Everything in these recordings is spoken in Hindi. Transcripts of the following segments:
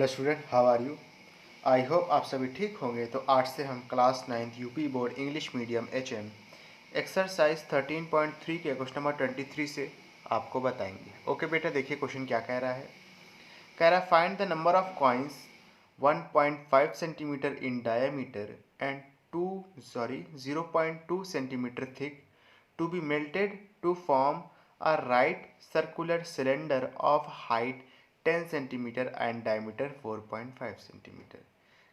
Hello student, how are you? I hope आप सभी ठीक होंगे। तो आज से हम class 9th UP board English medium HM exercise 13.3 के क्वेश्चन नंबर 23 से आपको बताएंगे। ओके बेटा, देखिए क्वेश्चन क्या कह रहा है। कह रहा है find the number of coins 1.5 centimetre in diameter and 0.2 centimetre thick to be melted to form a right circular cylinder of height 10 centimetre and diameter 4.5 centimetre.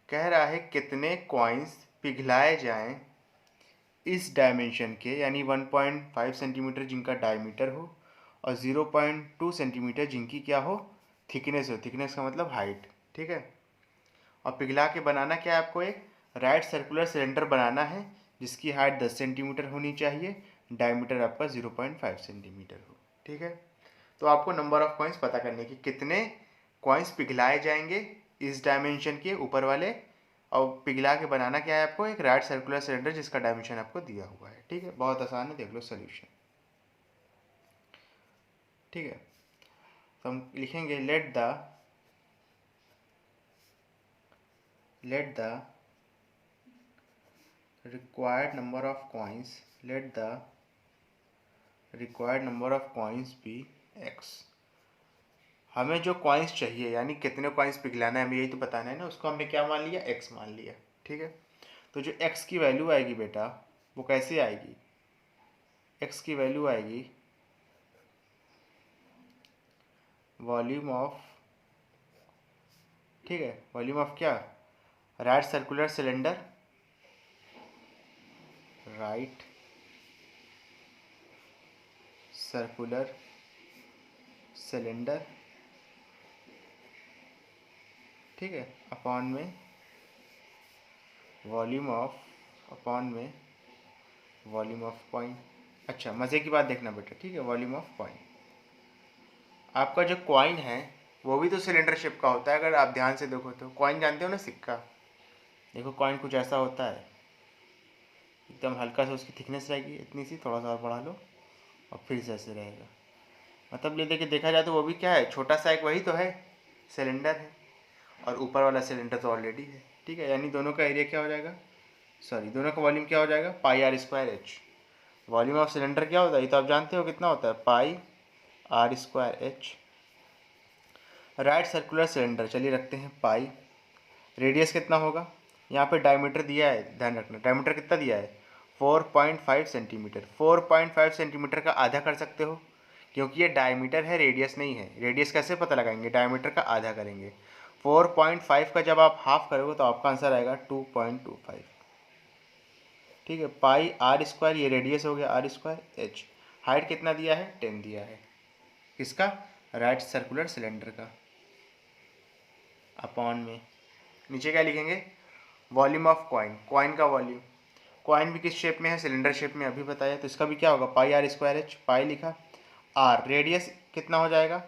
कह रहा है कितने कॉइन्स पिघलाए जाएं इस डायमेंशन के, यानी 1.5 सेंटीमीटर जिनका डायमीटर हो और 0.2 सेंटीमीटर जिनकी क्या हो, थिकनेस हो। थिकनेस का मतलब हाइट, ठीक है। और पिघला के बनाना क्या है, आपको एक राइट सर्कुलर सिलेंडर बनाना है जिसकी हाइट 10 सेंटीमीटर होनी चाहिए, डायमीटर आपका 0.5 सेंटीमीटर हो, ठीक है। तो आपको नंबर ऑफ कॉइन्स पता करने की, कितने कॉइन्स पिघलाए जाएंगे इस डायमेंशन के ऊपर वाले, और पिघला के बनाना क्या है आपको, एक राइट सर्कुलर सिलेंडर जिसका डायमेंशन आपको दिया हुआ है, ठीक है। बहुत आसान है, देख लो सोल्यूशन, ठीक है। तो हम लिखेंगे let the required number of coins let the required number of coins be x। हमें जो कॉइन्स चाहिए, यानी कितने कॉइन्स पिघलाना है, हमें यही तो बताना है ना। उसको हमने क्या मान लिया, x मान लिया, ठीक है। तो जो x की वैल्यू आएगी बेटा, वो कैसे आएगी, x की वैल्यू आएगी वॉल्यूम ऑफ, ठीक है, वॉल्यूम ऑफ क्या, right circular cylinder, right circular cylinder, ठीक है, अपॉन में वॉल्यूम ऑफ कॉइन। अच्छा, मज़े की बात देखना बेटा, ठीक है, वॉल्यूम ऑफ कॉइन। आपका जो कॉइन है वो भी तो सिलेंडर शेप का होता है। अगर आप ध्यान से देखो तो कॉइन जानते हो ना, सिक्का। देखो कॉइन कुछ ऐसा होता है, एकदम हल्का सा उसकी थिकनेस रहेगी इतनी सी, थोड़ा सा और बढ़ा लो और फिर से ऐसे रहेगा। मतलब ये देखिए, देखा जाए तो वो भी क्या है, छोटा सा एक वही तो है, सिलेंडर है, और ऊपर वाला सिलेंडर तो ऑलरेडी है, ठीक है। यानी दोनों का एरिया क्या हो जाएगा, दोनों का वॉल्यूम क्या हो जाएगा, pi r square h. Volume of cylinder क्या होता है, ये तो आप जानते हो कितना होता है, pi r square h. Right circular cylinder, चलिए रखते हैं पाई। रेडियस कितना होगा, यहाँ पे डायमीटर दिया है, ध्यान रखना डायमीटर कितना दिया है, 4.5 सेंटीमीटर। 4.5 सेंटीमीटर का आधा कर सकते हो, क्योंकि ये डायमीटर है, रेडियस नहीं है। रेडियस कैसे पता लगाएंगे, डायमीटर का आधा करेंगे। 4.5 का जब आप हाफ करोगे तो आपका आंसर आएगा 2.25, ठीक है। पाई आर स्क्वायर, ये रेडियस हो गया, आर स्क्वायर एच। हाइट कितना दिया है, 10 दिया है, किसका, राइट सर्कुलर सिलेंडर का, अपॉन में नीचे क्या लिखेंगे, वॉल्यूम ऑफ कॉइन। कॉइन का वॉल्यूम, कॉइन भी किस शेप में है, सिलेंडर शेप में, अभी बताया। तो इसका भी क्या होगा, पाई आर स्क्वायर एच। पाई लिखा, आर रेडियस कितना हो जाएगा,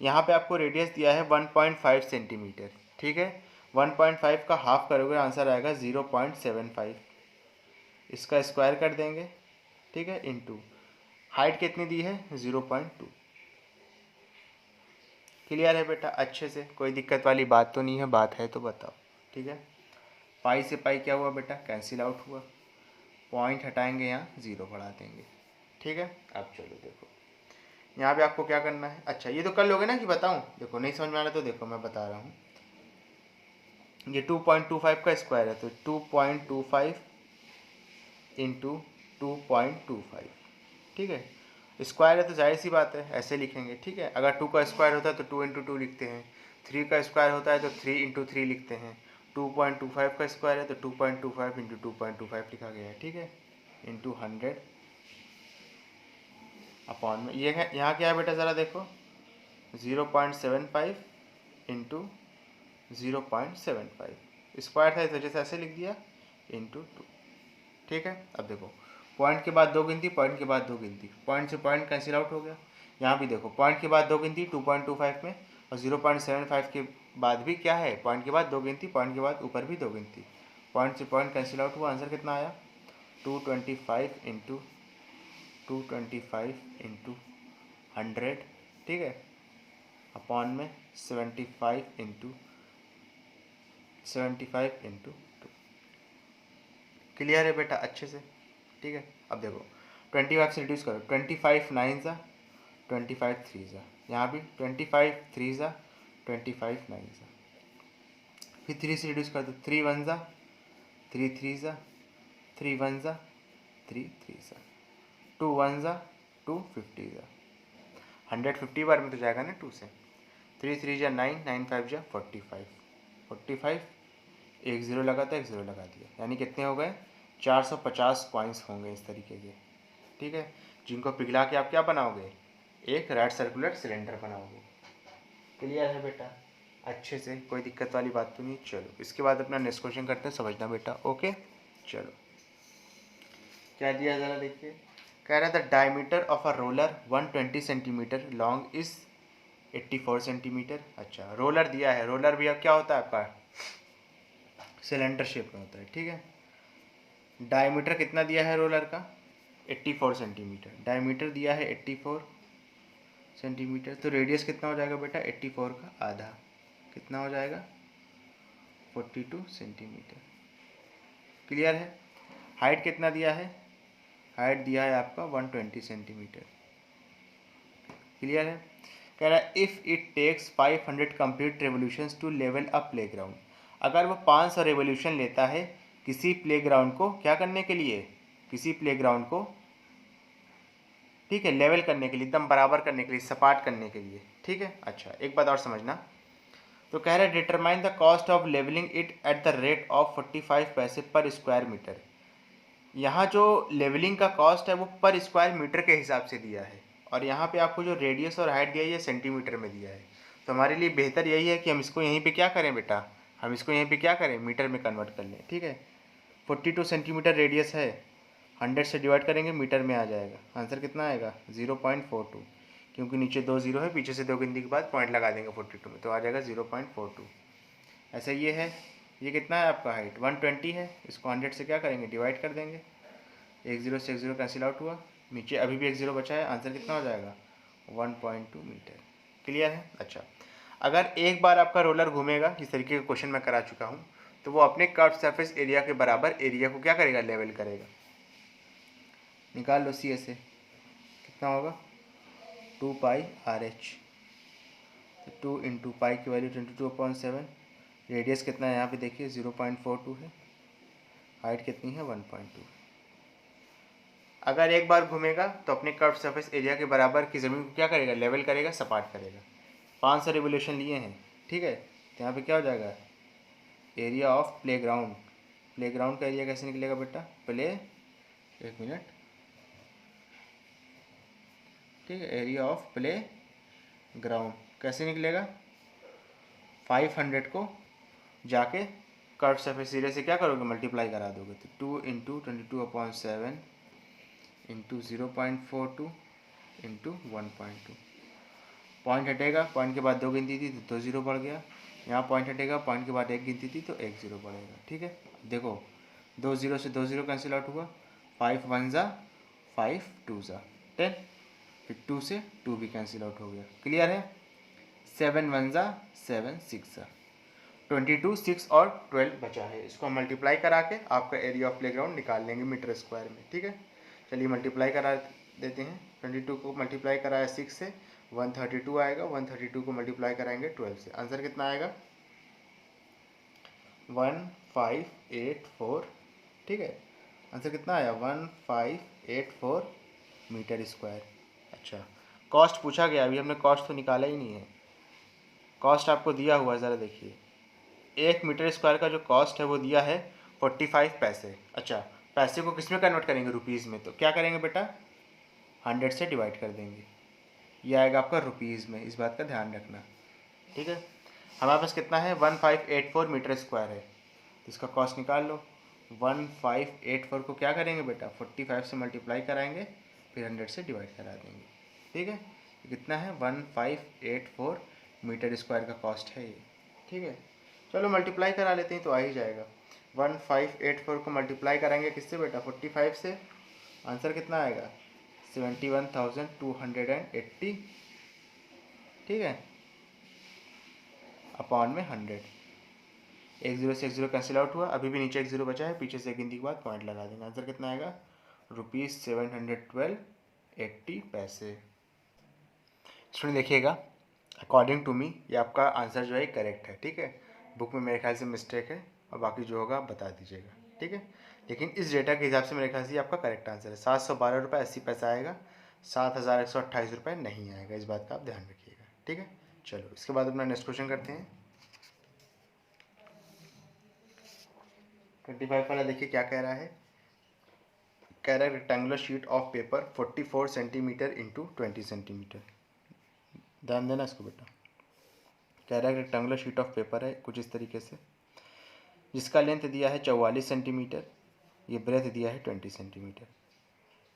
यहाँ पे आपको रेडियस दिया है 1.5 सेंटीमीटर, ठीक है। 1.5 का हाफ करोगे आंसर आएगा 0.75, इसका स्क्वायर कर देंगे, ठीक है, इनटू हाइट कितनी दी है, 0.2। क्लियर है बेटा, अच्छे से, कोई दिक्कत वाली बात तो नहीं है, बात है तो बताओ, ठीक है। पाई से पाई क्या हुआ बेटा, कैंसिल आउट हुआ, पॉइंट हटाएंगे, यहाँ 0 बढ़ा देंगे, ठीक है। अब चलो देखो, यहाँ पे आपको क्या करना है। अच्छा, ये तो कर लोगे ना कि बताऊँ, देखो नहीं समझ में आ रहा तो देखो मैं बता रहा हूँ। ये 2.25 का स्क्वायर है, तो 2.25 इंटू 2.25, ठीक है। स्क्वायर है तो जाहिर सी बात है ऐसे लिखेंगे, ठीक है। अगर 2 का स्क्वायर होता है तो 2 इंटू 2 लिखते हैं, 3 का स्क्वायर होता है तो 3 इंटू 3 लिखते हैं, 2.25 का स्क्वायर है तो 2.25 इंटू 2.25 लिखा गया है, ठीक है, इंटू 100 अपॉन में ये है, यहाँ क्या है बेटा ज़रा देखो, 0.75 इंटू 0.75, स्क्वायर था इस वजह से ऐसे लिख दिया, इंटू 2, ठीक है। अब देखो, पॉइंट के बाद दो गिनती, पॉइंट के बाद दो गिनती, पॉइंट से पॉइंट कैंसिल आउट हो गया। यहाँ भी देखो, पॉइंट के बाद दो गिनती 2.25 में, और 0.75 के बाद भी क्या है, पॉइंट के बाद दो गिनती, पॉइंट के बाद ऊपर भी दो गिनती, पॉइंट से पॉइंट कैंसिल आउट हुआ, आंसर कितना आया, 225 इंटू 100, ठीक है, अपॉन में 75 इंटू 75 इंटू 2। क्लियर है बेटा अच्छे से? ठीक है, अब देखो 25 से रिड्यूस करो, 25 9 ज़ा, 25 3 ज़ा, यहाँ भी 25 3 ज़ा, 25 9 ज़ा, फिर 3 से रिड्यूस कर दो, 3 1 ज़ा, 3 3 ज़ा, 3 1 ज़ा, 3 3 ज़ा, 2 1 ज़ा, 2 50 ज़ा, 150 बार में तो जाएगा ना 2 से। 3 3 जा 9, 9 5 जा 45, 45 एक ज़ीरो लगा था, एक ज़ीरो लगा दिया, यानी कितने हो गए 450 कॉइन्स होंगे इस तरीके के। ठीक है, जिनको पिघला के आप क्या बनाओगे, एक रेड सर्कुलर सिलेंडर बनाओगे। क्लियर है बेटा अच्छे से? कोई दिक्कत वाली बात तो नहीं। चलो इसके बाद अपना नेक्स्ट क्वेश्चन करते हैं, समझना बेटा। ओके चलो क्या दिया ज़रा देखिए। कह रहा था diameter of a roller 120 centimetre long is 84 centimetre. अच्छा रोलर दिया है, रोलर भी अब क्या होता है आपका सिलेंडर शेप में होता है। ठीक है, डायमीटर कितना दिया है रोलर का 84 सेंटीमीटर, डायमीटर दिया है 84 सेंटीमीटर, तो रेडियस कितना हो जाएगा बेटा 84 का आधा, कितना हो जाएगा 42 सेंटीमीटर। क्लियर है? हाइट कितना दिया है, हाइट दिया है आपका 120 सेंटीमीटर। क्लियर है? कह रहा है if it takes 500 complete revolutions to level a playground, अगर वो 500 रेवोल्यूशन लेता है किसी प्लेग्राउंड को क्या करने के लिए, किसी प्लेग्राउंड को ठीक है लेवल करने के लिए, एकदम बराबर करने के लिए, सपाट करने के लिए। ठीक है, अच्छा एक बात और समझना, तो कह रहा है determine the cost of levelling it at the rate of 45 paise पर स्क्वायर मीटर। यहाँ जो लेवलिंग का कॉस्ट है वो पर स्क्वायर मीटर के हिसाब से दिया है, और यहाँ पे आपको जो रेडियस और हाइट दिया है ये सेंटीमीटर में दिया है। तो हमारे लिए बेहतर यही है कि हम इसको यहीं पे क्या करें बेटा, हम इसको यहीं पे क्या करें मीटर में कन्वर्ट कर लें। ठीक है, 42 सेंटीमीटर रेडियस है, 100 से डिवाइड करेंगे मीटर में आ जाएगा, आंसर कितना आएगा 0.42, क्योंकि नीचे 2 जीरो है, पीछे से 2 गिनती के बाद पॉइंट लगा देंगे 42 में, तो आ जाएगा 0.42। ऐसा ये है, ये कितना है आपका हाइट 120 है, इसको 100 से क्या करेंगे डिवाइड कर देंगे, एक ज़ीरो से एक ज़ीरो कैंसिल आउट हुआ, नीचे अभी भी एक ज़ीरो बचा है, आंसर कितना हो जाएगा 1.2 मीटर। क्लियर है? अच्छा अगर एक बार आपका रोलर घूमेगा, जिस तरीके का क्वेश्चन मैं करा चुका हूँ, तो वो अपने कर्व सरफेस एरिया के बराबर एरिया को क्या करेगा लेवल करेगा। निकाल लो सी से कितना होगा 2 पाई आर एच, तो 2 इंटू पाई की वैल्यू 22/7, रेडियस कितना है यहाँ पे देखिए 0.42 है, हाइट कितनी है 1.2। अगर एक बार घूमेगा तो अपने कर्व सरफेस एरिया के बराबर की ज़मीन को क्या करेगा लेवल करेगा, सपाट करेगा। 500 रिवोल्यूशन लिए हैं। ठीक है, तो यहाँ पे क्या हो जाएगा एरिया ऑफ प्लेग्राउंड, प्लेग्राउंड का एरिया कैसे निकलेगा बेटा, प्ले एक मिनट, ठीक है एरिया ऑफ प्ले ग्राउंड कैसे निकलेगा, 500 को जाके कर्व सरफेस एरिया से क्या करोगे मल्टीप्लाई करा दोगे, तो 2 इंटू 22/7 इंटू 0.42 इंटू 1.2, पॉइंट हटेगा, पॉइंट के बाद 2 गिनती थी तो 2 जीरो बढ़ गया, यहाँ पॉइंट हटेगा, पॉइंट के बाद 1 गिनती थी तो 1 जीरो बढ़ेगा। ठीक है, देखो 2 जीरो से 2 जीरो कैंसिल आउट हुआ, 5 1 ज़ा 5 2 ज़ा 10, फिर 2 से 2 भी कैंसिल आउट हो गया। क्लियर है? 7 1 ज़ा 7 6 ज़ा 22 6 और 12 बचा है, इसको हम मल्टीप्लाई करा के आपका एरिया ऑफ प्लेग्राउंड निकाल लेंगे मीटर स्क्वायर में। ठीक है, चलिए मल्टीप्लाई करा देते हैं, 22 को मल्टीप्लाई कराया 6 से 132 आएगा, 132 को मल्टीप्लाई कराएंगे 12 से, आंसर कितना आएगा 1584। ठीक है, आंसर कितना आया 1584 मीटर स्क्वायर। अच्छा कॉस्ट पूछा गया, अभी हमने कॉस्ट तो निकाला ही नहीं है, कॉस्ट आपको दिया हुआ है, ज़रा देखिए 1 मीटर स्क्वायर का जो कॉस्ट है वो दिया है 45 पैसे। अच्छा पैसे को किस में कन्वर्ट करेंगे रुपीज़ में, तो क्या करेंगे बेटा 100 से डिवाइड कर देंगे, ये आएगा आपका रुपीज़ में, इस बात का ध्यान रखना। ठीक है, हमारे पास कितना है 1584 मीटर स्क्वायर है, तो इसका कॉस्ट निकाल लो। 1584 को क्या करेंगे बेटा 45 से मल्टीप्लाई कराएंगे, फिर 100 से डिवाइड करा देंगे। ठीक है, कितना है 1584 मीटर स्क्वायर का कॉस्ट है ये। ठीक है, चलो मल्टीप्लाई करा लेते हैं तो आ ही जाएगा। 1584 को मल्टीप्लाई कराएंगे किससे बेटा 45 से, आंसर कितना आएगा 71,280। ठीक है, अपॉन में 100, एक जीरो से एक जीरो कैंसिल आउट हुआ, अभी भी नीचे एक जीरो बचा है, पीछे से गिनती के बाद पॉइंट लगा देंगे। आंसर कितना आएगा? ₹712.80। स्टूडेंट देखिएगा, अकॉर्डिंग टू मी ये आपका आंसर जो है करेक्ट है, ठीक है। बुक में मेरे ख्याल से मिस्टेक है, और बाकी जो होगा आप बता दीजिएगा, ठीक है। लेकिन इस डेटा के हिसाब से मेरे ख्याल से ये आपका करेक्ट आंसर है। ₹712.80 आएगा, ₹7,128 नहीं आएगा। इस बात का आप ध्यान रखिएगा, ठीक है। चलो इसके बाद अपना नेक्स्ट क्वेश्चन करते हैं। 25 वाला देखिए क्या कह रहा है। कह रहा है rectangular sheet of paper 44 centimetre into 20 centimetre. ध्यान देना इसको बेटा। कह रहा है रेक्टेंगुलर शीट ऑफ पेपर है कुछ इस तरीके से, जिसका लेंथ दिया है 44 सेंटीमीटर, ये ब्रेथ दिया है 20 सेंटीमीटर।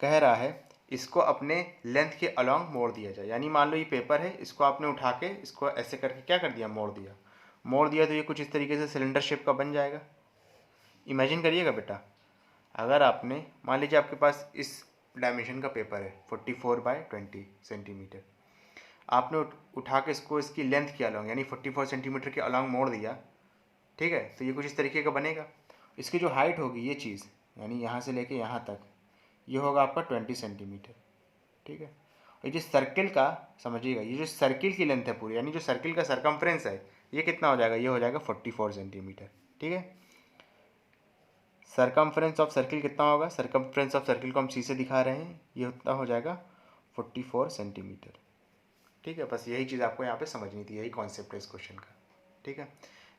कह रहा है इसको अपने लेंथ के अलॉन्ग मोड़ दिया जाए। यानी मान लो ये पेपर है, इसको आपने उठा के इसको ऐसे करके क्या कर दिया, मोड़ दिया। मोड़ दिया तो ये कुछ इस तरीके से सिलेंडर शेप का बन जाएगा। इमेजिन करिएगा बेटा, अगर आपने मान लीजिए आपके पास इस डायमेंशन का पेपर है 44/20 सेंटीमीटर, आपने उठा के इसको इसकी लेंथ के अलॉन्ग यानी 44 सेंटीमीटर के अलॉन्ग मोड़ दिया, ठीक है। तो ये कुछ इस तरीके का बनेगा। इसकी जो हाइट होगी ये चीज़, यानी यहाँ से लेके यहाँ तक, ये होगा आपका 20 सेंटीमीटर, ठीक है। और ये जो सर्किल का समझिएगा, ये जो सर्किल की लेंथ है पूरी, यानी जो सर्किल का सरकमफ्रेंस है, ये कितना हो जाएगा, ये हो जाएगा 44 सेंटीमीटर, ठीक है। सरकमफ्रेंस ऑफ सर्किल कितना होगा, सरकमफ्रेंस ऑफ सर्किल को हम सी से दिखा रहे हैं, ये उतना हो जाएगा 44 सेंटीमीटर, ठीक है। बस यही चीज़ आपको यहाँ पे समझनी थी, यही कॉन्सेप्ट है इस क्वेश्चन का, ठीक है।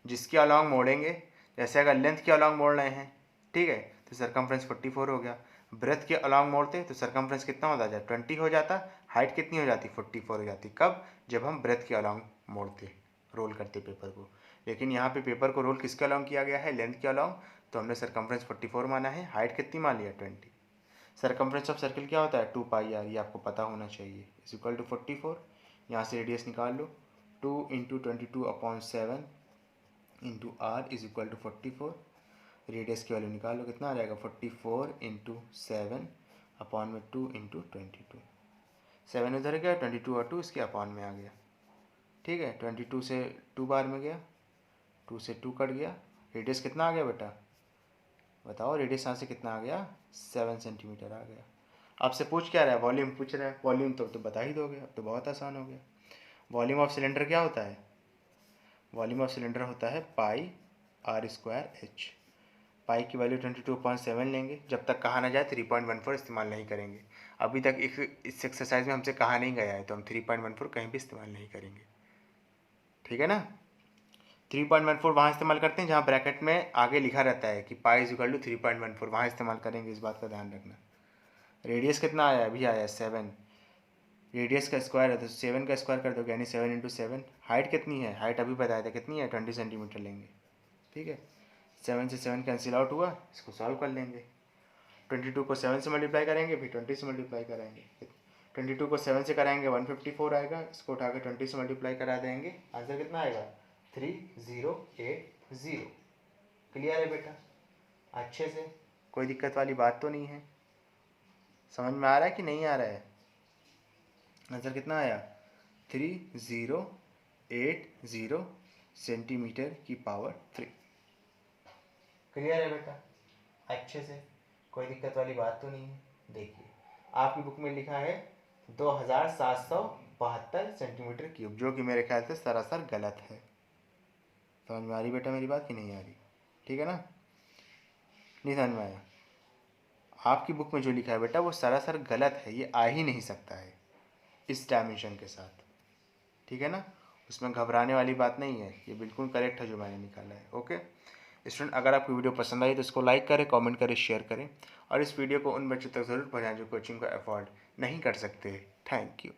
जिसके अलॉन्ग मोड़ेंगे, जैसे अगर लेंथ के अलॉन्ग मोड़ रहे हैं, ठीक है, तो सरकमफ्रेंस 44 हो गया। ब्रेथ के अलॉन्ग मोड़ते तो सरकमफ्रेंस कितना हो जाता, 20 हो जाता। हाइट कितनी हो जाती, 44 हो जाती। कब? जब हम ब्रेथ के अलॉन्ग मोड़ते, रोल करते पेपर को। लेकिन यहाँ पे पेपर को रोल किसके अलॉन्ग किया गया है, लेंथ के अलॉन्ग, तो हमने सरकमफ्रेंस 44 माना है, हाइट कितनी मान लिया, 20। सरकमफ्रेंस ऑफ सर्किल क्या होता है, 2πr, ये आपको पता होना चाहिए, इज इक्वल टू 44। यहाँ से रेडियस निकाल लो, 2 × 22/7 into r is equal to 44। Radius की वैल्यू निकाल लो, कितना आ जाएगा, 44 × 7 अपॉन में 2 × 22। 7 उधर गया, 22 और 2 इसके अपॉन में आ गया, ठीक है। 22 से 2 बार में गया, 2 से 2 कट गया। रेडियस कितना आ गया बेटा, बताओ, रेडियस यहाँ से कितना आ गया, 7 सेंटीमीटर आ गया। आपसे पूछ क्या रहा है, वॉल्यूम पूछ रहा है। वॉल्यूम तो बता ही दोगे, अब तो बहुत आसान हो गया। वॉल्यूम ऑफ सिलेंडर क्या होता है, वॉल्यूम ऑफ सिलेंडर होता है πr²h। पाई की वैल्यू 22.7 लेंगे, जब तक कहा ना जाए 3.14 इस्तेमाल नहीं करेंगे। अभी तक इस एक्सरसाइज में हमसे कहा नहीं गया है, तो हम 3.14 कहीं भी इस्तेमाल नहीं करेंगे, ठीक है ना। 3.14 वहाँ इस्तेमाल करते हैं जहाँ ब्रैकेट में आगे लिखा रहता है कि पाई इज इक्वल टू 3.14, वहाँ इस्तेमाल करेंगे, इस बात का ध्यान रखना। रेडियस कितना आया, अभी आया 7। रेडियस का स्क्वायर है तो 7 का स्क्वायर कर दोगे, यानी 7 × 7। हाइट कितनी है, हाइट अभी बताया था कितनी है, 20 सेंटीमीटर लेंगे, ठीक है। 7 से 7 कैंसिल आउट हुआ, इसको सॉल्व कर लेंगे। 22 को 7 से मल्टीप्लाई करेंगे, फिर 20 से मल्टीप्लाई कराएंगे। 22 को 7 से कराएंगे 154 आएगा, इसको उठा के 20 से मल्टीप्लाई करा देंगे, आंसर कितना आएगा, 3080। क्लियर है बेटा, अच्छे से, कोई दिक्कत वाली बात तो नहीं है, समझ में आ रहा है कि नहीं आ रहा है। आंसर कितना आया, 3080 सेंटीमीटर की पावर 3। क्लियर है बेटा, अच्छे से, कोई दिक्कत वाली बात तो नहीं है। देखिए आपकी बुक में लिखा है 2772 सेंटीमीटर क्यूब, जो कि मेरे ख्याल से सरासर गलत है। समझ में आ रही बेटा मेरी बात कि नहीं आ रही, ठीक है ना। नहीं समझ में आया, आपकी बुक में जो लिखा है बेटा वो सरासर गलत है, ये आ ही नहीं सकता है इस डायमेंशन के साथ, ठीक है ना। उसमें घबराने वाली बात नहीं है, ये बिल्कुल करेक्ट है जो मैंने निकाला है। ओके स्टूडेंट, अगर आपको वीडियो पसंद आई तो इसको लाइक करें, कमेंट करें, शेयर करें, और इस वीडियो को उन बच्चों तक ज़रूर पहुँचाएं जो कोचिंग को अफोर्ड नहीं कर सकते। Thank you.